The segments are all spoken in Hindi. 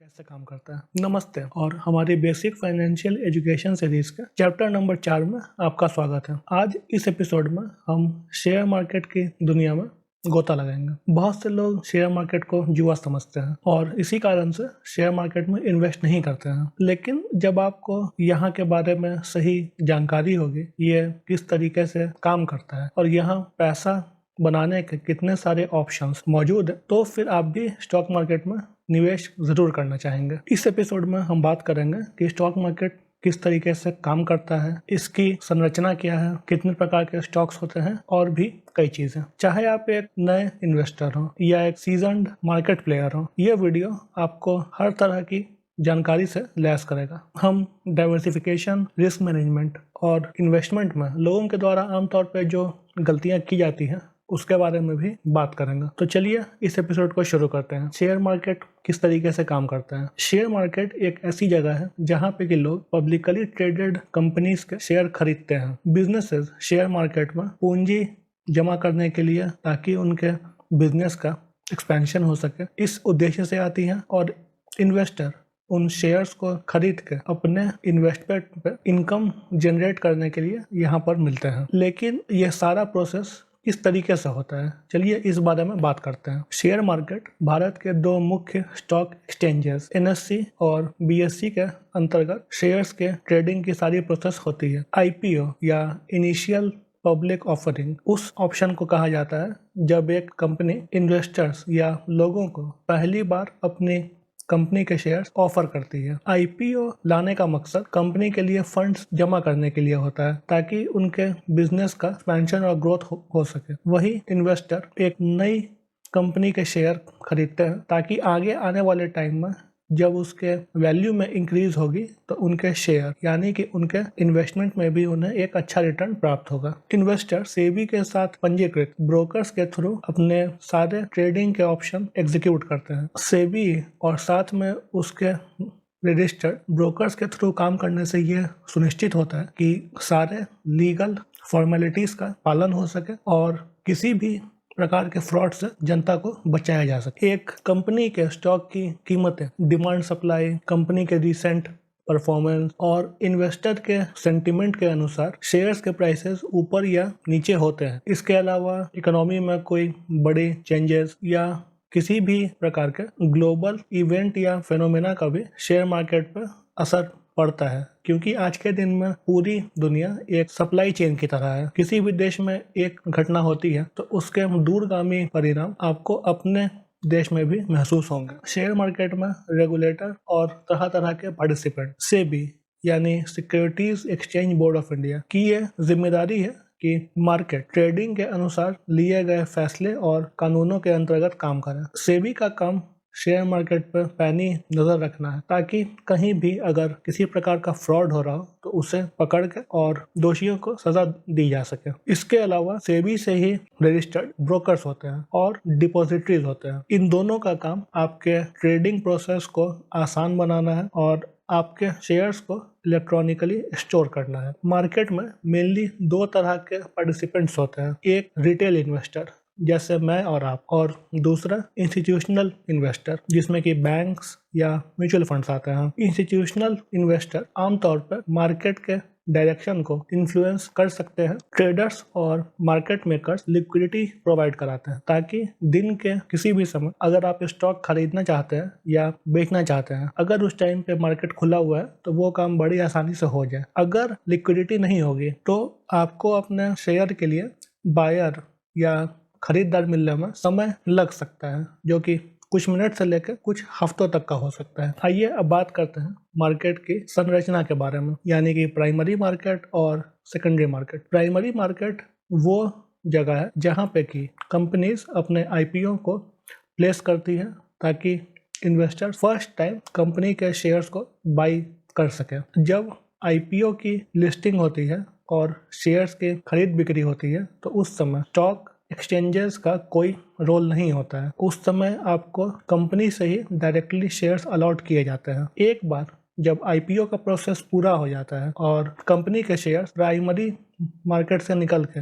कैसे काम करता है। नमस्ते और हमारी बेसिक फाइनेंशियल एजुकेशन सीरीज के चैप्टर नंबर 4 में आपका स्वागत है। आज इस एपिसोड में हम शेयर मार्केट की दुनिया में गोता लगाएंगे। बहुत से लोग शेयर मार्केट को जुआ समझते हैं और इसी कारण से शेयर मार्केट में इन्वेस्ट नहीं करते हैं। लेकिन जब आपको यहाँ के बारे में सही जानकारी होगी, ये किस तरीके से काम करता है और यहाँ पैसा बनाने के कितने सारे ऑप्शंस मौजूद है, तो फिर आप भी स्टॉक मार्केट में निवेश जरूर करना चाहेंगे। इस एपिसोड में हम बात करेंगे कि स्टॉक मार्केट किस तरीके से काम करता है, इसकी संरचना क्या है, कितने प्रकार के स्टॉक्स होते हैं और भी कई चीजें। चाहे आप एक नए इन्वेस्टर हो या एक सीजन्ड मार्केट प्लेयर हो, ये वीडियो आपको हर तरह की जानकारी से लैस करेगा। हम डाइवर्सिफिकेशन, रिस्क मैनेजमेंट और इन्वेस्टमेंट में लोगों के द्वारा आमतौर पर जो गलतियां की जाती हैं उसके बारे में भी बात करेंगे। तो चलिए इस एपिसोड को शुरू करते हैं। शेयर मार्केट किस तरीके से काम करता है। शेयर मार्केट एक ऐसी जगह है जहां पे कि लोग पब्लिकली ट्रेडेड कंपनीज के शेयर खरीदते हैं। बिजनेसेस शेयर मार्केट में पूंजी जमा करने के लिए, ताकि उनके बिजनेस का एक्सपेंशन हो सके, इस उद्देश्य से आती हैं और इन्वेस्टर उन शेयर्स को खरीद के अपने इन्वेस्टमेंट पे इनकम जनरेट करने के लिए यहाँ पर मिलते हैं। लेकिन यह सारा प्रोसेस किस तरीके से होता है, चलिए इस बारे में बात करते हैं। शेयर मार्केट भारत के दो मुख्य स्टॉक एक्सचेंजेस NSE और BSE के अंतर्गत शेयर्स के ट्रेडिंग की सारी प्रोसेस होती है। IPO या इनिशियल पब्लिक ऑफरिंग उस ऑप्शन को कहा जाता है जब एक कंपनी इन्वेस्टर्स या लोगों को पहली बार अपनी कंपनी के शेयर्स ऑफर करती है। IPO लाने का मकसद कंपनी के लिए फंड्स जमा करने के लिए होता है, ताकि उनके बिजनेस का एक्सपेंशन और ग्रोथ हो सके। वही इन्वेस्टर एक नई कंपनी के शेयर खरीदते हैं ताकि आगे आने वाले टाइम में जब उसके वैल्यू में इंक्रीज होगी तो उनके शेयर यानी कि उनके इन्वेस्टमेंट में भी उन्हें एक अच्छा रिटर्न प्राप्त होगा। इन्वेस्टर सेबी के साथ पंजीकृत ब्रोकर्स के थ्रू अपने सारे ट्रेडिंग के ऑप्शन एग्जीक्यूट करते हैं। सेबी और साथ में उसके रजिस्टर्ड ब्रोकर्स के थ्रू काम करने से यह सुनिश्चित होता है कि सारे लीगल फॉर्मेलिटीज का पालन हो सके और किसी भी प्रकार के फ्रॉड से जनता को बचाया जा सके। एक कंपनी के स्टॉक की कीमतें डिमांड, सप्लाई, कंपनी के रिसेंट परफॉर्मेंस और इन्वेस्टर के सेंटिमेंट के अनुसार शेयर्स के प्राइसेस ऊपर या नीचे होते हैं। इसके अलावा इकोनॉमी में कोई बड़े चेंजेस या किसी भी प्रकार के ग्लोबल इवेंट या फेनोमेना का भी शेयर मार्केट पर असर पड़ता है, क्योंकि आज के दिन में पूरी दुनिया एक सप्लाई चेन की तरह है। किसी भी देश में एक घटना होती है तो उसके दूरगामी परिणाम आपको अपने देश में भी महसूस होंगे। शेयर मार्केट में रेगुलेटर और तरह तरह के पार्टिसिपेंट सेबी यानी securities exchange board of India की ये जिम्मेदारी है कि मार्केट ट्रेडिंग के अनुसार लिए गए फैसले और कानूनों के अंतर्गत काम करें। सेबी का काम शेयर मार्केट पर पैनी नजर रखना है, ताकि कहीं भी अगर किसी प्रकार का फ्रॉड हो रहा हो तो उसे पकड़ के और दोषियों को सजा दी जा सके। इसके अलावा सेबी से ही रजिस्टर्ड ब्रोकर्स होते हैं और डिपॉजिटरीज होते हैं। इन दोनों का काम आपके ट्रेडिंग प्रोसेस को आसान बनाना है और आपके शेयर्स को इलेक्ट्रॉनिकली स्टोर करना है। मार्केट में मेनली दो तरह के पार्टिसिपेंट्स होते हैं, एक रिटेल इन्वेस्टर जैसे मैं और आप, और दूसरा इंस्टीट्यूशनल इन्वेस्टर जिसमें कि बैंक्स या म्यूचुअल फंड्स आते हैं। इंस्टीट्यूशनल इन्वेस्टर आमतौर पर मार्केट के डायरेक्शन को इन्फ्लुएंस कर सकते हैं। ट्रेडर्स और मार्केट मेकर्स लिक्विडिटी प्रोवाइड कराते हैं, ताकि दिन के किसी भी समय अगर आप स्टॉक खरीदना चाहते हैं या बेचना चाहते हैं, अगर उस टाइम पे मार्केट खुला हुआ है तो वो काम बड़ी आसानी से हो जाए। अगर लिक्विडिटी नहीं होगी तो आपको अपने शेयर के लिए बायर या खरीदार मिलने में समय लग सकता है, जो कि कुछ मिनट से लेकर कुछ हफ्तों तक का हो सकता है। आइए अब बात करते हैं मार्केट की संरचना के बारे में, यानी कि प्राइमरी मार्केट और सेकेंडरी मार्केट। प्राइमरी मार्केट वो जगह है जहां पे कि कंपनीज अपने IPO को प्लेस करती है, ताकि इन्वेस्टर फर्स्ट टाइम कंपनी के शेयर्स को बाई कर सके। जब IPO की लिस्टिंग होती है और शेयर्स की खरीद बिक्री होती है तो उस समय स्टॉक एक्सचेंजेस का कोई रोल नहीं होता है। उस समय आपको कंपनी से ही डायरेक्टली शेयर्स अलॉट किए जाते हैं। एक बार जब IPO का प्रोसेस पूरा हो जाता है और कंपनी के शेयर्स प्राइमरी मार्केट से निकल के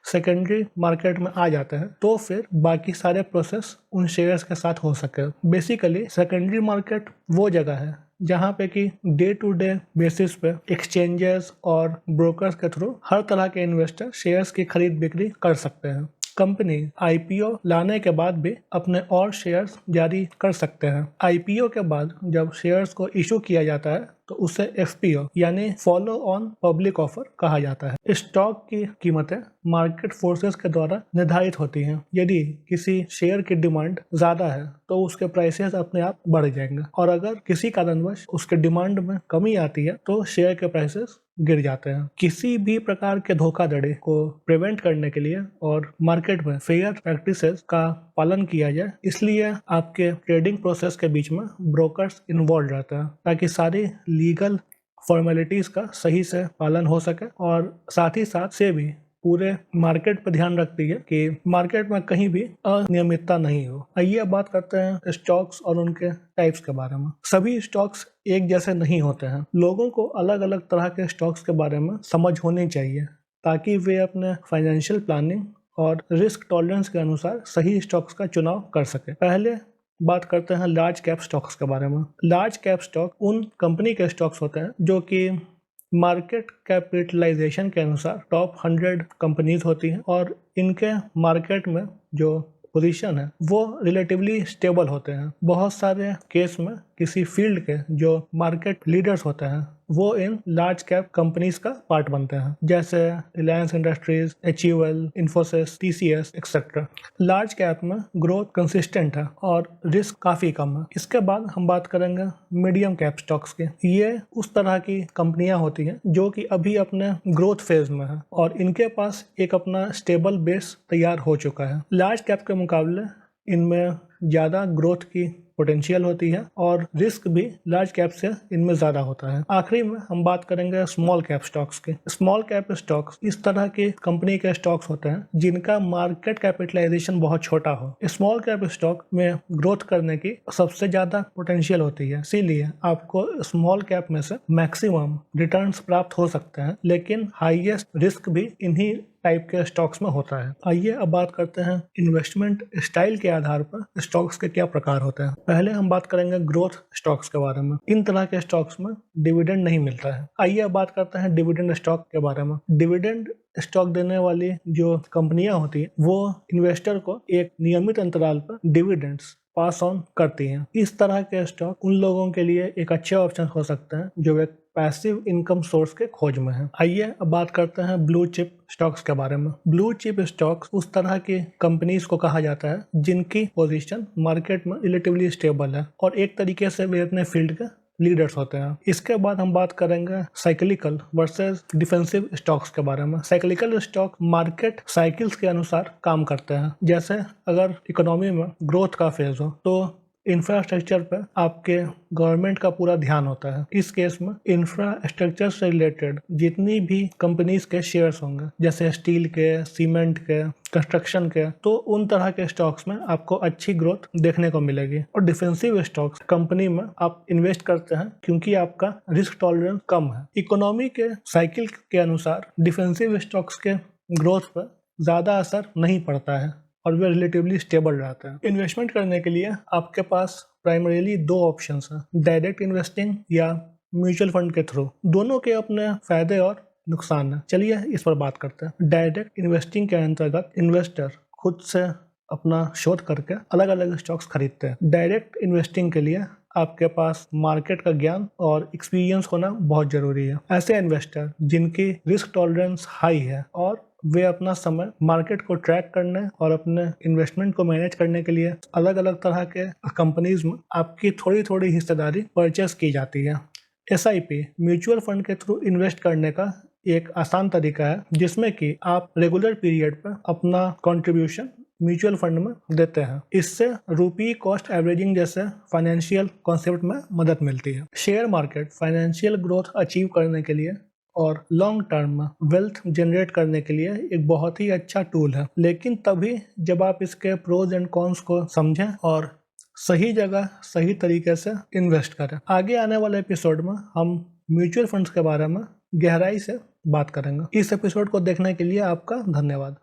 सेकेंडरी मार्केट में आ जाते हैं तो फिर बाकी सारे प्रोसेस उन शेयर्स के साथ हो सके। बेसिकली सेकेंडरी मार्केट वो जगह है जहाँ पे कि डे टू डे बेसिस पे एक्सचेंजेस और ब्रोकर्स के थ्रू हर तरह के इन्वेस्टर शेयर्स की खरीद बिक्री कर सकते हैं। कंपनी आईपीओ लाने के बाद भी अपने और शेयर्स जारी कर सकते हैं। आईपीओ के बाद जब शेयर्स को इशू किया जाता है तो उसे एफपीओ यानी फॉलो ऑन पब्लिक ऑफर कहा जाता है। स्टॉक की कीमतें मार्केट फोर्सेस के द्वारा निर्धारित होती हैं। यदि किसी शेयर की डिमांड ज्यादा है तो उसके प्राइसेस अपने आप बढ़ जाएंगे और अगर किसी कारणवश उसके डिमांड में कमी आती है तो शेयर के प्राइसेस गिर जाते हैं। किसी भी प्रकार के धोखाधड़ी को प्रिवेंट करने के लिए और मार्केट में फेयर प्रैक्टिसेस का पालन किया जाए, इसलिए आपके ट्रेडिंग प्रोसेस के बीच में ब्रोकर्स इन्वॉल्व रहते हैं ताकि सारी लीगल फॉर्मेलिटीज का सही से पालन हो सके और साथ ही साथ से भी पूरे मार्केट पर ध्यान रखती है कि मार्केट में कहीं भी अनियमितता नहीं हो। आइए अब बात करते हैं स्टॉक्स और उनके टाइप्स के बारे में। सभी स्टॉक्स एक जैसे नहीं होते हैं। लोगों को अलग अलग तरह के स्टॉक्स के बारे में समझ होनी चाहिए ताकि वे अपने फाइनेंशियल प्लानिंग और रिस्क टॉलरेंस के अनुसार सही स्टॉक्स का चुनाव कर सके। पहले बात करते हैं लार्ज कैप स्टॉक्स के बारे में। लार्ज कैप स्टॉक उन कंपनी के स्टॉक्स होते हैं जो कि मार्केट कैपिटलाइजेशन के अनुसार टॉप 100 कंपनीज होती हैं और इनके मार्केट में जो पोजीशन है वो रिलेटिवली स्टेबल होते हैं। बहुत सारे केस में किसी फील्ड के जो मार्केट लीडर्स होते हैं वो इन लार्ज कैप कंपनीज का पार्ट बनते हैं, जैसे Reliance industries, HUL, Infosys, TCS etcetera. Large cap में ग्रोथ कंसिस्टेंट है और रिस्क काफी कम है। इसके बाद हम बात करेंगे मीडियम कैप स्टॉक्स की। ये उस तरह की कंपनियां होती हैं जो कि अभी अपने ग्रोथ फेज में है और इनके पास एक अपना स्टेबल बेस तैयार हो चुका है। लार्ज कैप के मुकाबले इनमें ज्यादा ग्रोथ की पोटेंशियल होती है और रिस्क भी लार्ज कैप से इनमें ज्यादा होता है। आखिरी में हम बात करेंगे स्मॉल कैप स्टॉक्स की। स्मॉल कैप स्टॉक्स इस तरह के कंपनी के स्टॉक्स होते हैं जिनका मार्केट कैपिटलाइजेशन बहुत छोटा हो। स्मॉल कैप स्टॉक में ग्रोथ करने की सबसे ज्यादा पोटेंशियल होती है, इसीलिए आपको स्मॉल कैप में से मैक्सिमम रिटर्न्स प्राप्त हो सकते हैं, लेकिन हाईएस्ट रिस्क भी इन्हीं टाइप के स्टॉक्स में होता है। आइए अब बात करते हैं इन्वेस्टमेंट स्टाइल के आधार पर स्टॉक्स के क्या प्रकार होते हैं। पहले हम बात करेंगे ग्रोथ स्टॉक्स के बारे में। इन तरह के स्टॉक्स में डिविडेंड नहीं मिलता है। आइए अब बात करते हैं डिविडेंड स्टॉक के बारे में। डिविडेंड स्टॉक देने वाली जो कंपनियां होती हैं वो इन्वेस्टर को एक नियमित अंतराल पर डिविडेंड्स पास ऑन करती हैं। इस तरह के स्टॉक उन लोगों के लिए एक अच्छे ऑप्शन हो सकते हैं जो एक पैसिव इनकम सोर्स के खोज में है। आइए अब बात करते हैं ब्लू चिप स्टॉक्स के बारे में। ब्लू चिप स्टॉक्स उस तरह की कंपनीज को कहा जाता है जिनकी पोजीशन मार्केट में रिलेटिवली स्टेबल है और एक तरीके से वे अपने फील्ड के लीडर्स होते हैं। इसके बाद हम बात करेंगे साइक्लिकल वर्सेस डिफेंसिव स्टॉक्स के बारे में। साइक्लिकल स्टॉक मार्केट साइकिल्स के अनुसार काम करते हैं। जैसे अगर इकोनॉमी में ग्रोथ का फेज हो तो इंफ्रास्ट्रक्चर पर आपके गवर्नमेंट का पूरा ध्यान होता है। इस केस में इंफ्रास्ट्रक्चर से रिलेटेड जितनी भी कंपनीज के शेयर्स होंगे, जैसे स्टील के, सीमेंट के, कंस्ट्रक्शन के, तो उन तरह के स्टॉक्स में आपको अच्छी ग्रोथ देखने को मिलेगी। और डिफेंसिव स्टॉक्स कंपनी में आप इन्वेस्ट करते हैं क्योंकि आपका रिस्क टॉलरेंस कम है। इकोनॉमी के साइकिल के अनुसार डिफेंसिव स्टॉक्स के ग्रोथ पर ज्यादा असर नहीं पड़ता है और वे रिलेटिवली स्टेबल रहते हैं। इन्वेस्टमेंट करने के लिए आपके पास प्राइमरीली दो ऑप्शंस हैं, डायरेक्ट इन्वेस्टिंग या म्यूचुअल फंड के थ्रू। दोनों के अपने फायदे और नुकसान हैं। चलिए इस पर बात करते हैं। डायरेक्ट इन्वेस्टिंग के अंतर्गत इन्वेस्टर खुद से अपना शोध करके अलग अलग स्टॉक्स खरीदते हैं। डायरेक्ट इन्वेस्टिंग के लिए आपके पास मार्केट का ज्ञान और एक्सपीरियंस होना बहुत जरूरी है। ऐसे इन्वेस्टर जिनकी रिस्क टॉलरेंस हाई है और वे अपना समय मार्केट को ट्रैक करने और अपने इन्वेस्टमेंट को मैनेज करने के लिए अलग अलग तरह के कंपनीज में आपकी थोड़ी थोड़ी हिस्सेदारी परचेस की जाती है। SIP म्यूचुअल फंड के थ्रू इन्वेस्ट करने का एक आसान तरीका है जिसमें कि आप रेगुलर पीरियड पर अपना कंट्रीब्यूशन म्यूचुअल फंड में देते हैं। इससे रूपी कॉस्ट एवरेजिंग जैसे फाइनेंशियल कॉन्सेप्ट में मदद मिलती है। Share market financial growth achieve करने के लिए और लॉन्ग टर्म में वेल्थ जनरेट करने के लिए एक बहुत ही अच्छा टूल है, लेकिन तभी जब आप इसके प्रोज एंड कॉन्स को समझें और सही जगह सही तरीके से इन्वेस्ट करें। आगे आने वाले एपिसोड में हम म्यूचुअल फंड्स के बारे में गहराई से बात करेंगे। इस एपिसोड को देखने के लिए आपका धन्यवाद।